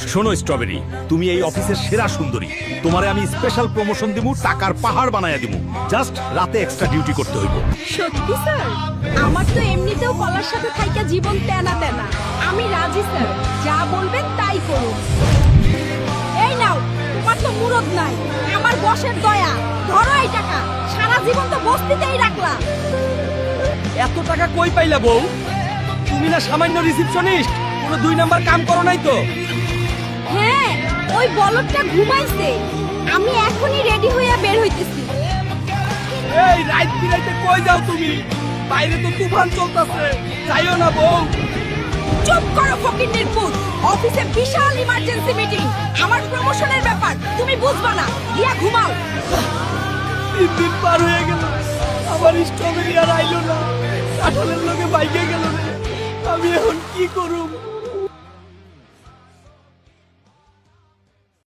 শোনো স্ট্রবেরি, তুমি এই অফিসের সেরা সুন্দরী। তোমারে আমি স্পেশাল প্রমোশন দিমু, টাকার পাহাড় বানায়া দিমু। জাস্ট রাতে এক্সট্রা ডিউটি করতে হইব। সত্যি স্যার? আমার তো এমনিতেও কলার সাথে থাইকা জীবন তেনা তেনা। আমি রাজি স্যার, যা বলবেন তাই করুন। এই নাও, তোমার তো মুরদ নাই, আমার বসের দয়া। ধরো এই টাকা, সারা জীবন তো বস্তিতেই রাখলা। এত টাকা কই পাইলা বউ? তুমি না সামান্য রিসিপশনিস্ট, কোনো 2 নাম্বার কাম করো নাই তো? হ্যাঁ, ওই বলদটা ঘুমাইছে। আমি এখনই রেডি হইয়া বের হইতেছি। এই রাত বিরাইতে কই যাও তুমি? বাইরে তো তুফান চলতেছে, যাইও না বউ। চুপ করো ফকিন্নির পুত। অফিসে বিশাল ইমার্জেন্সি মিটিং, আমার প্রমোশনের ব্যাপার। তুমি বুঝবা না, গিয়া ঘুমাও। 3 দিন পার হয়ে গেল, আমার স্ট্রবেরি আর আইলো না। কাঁঠালের লগে বাইকে গেল রে। আমি এখন কি করব?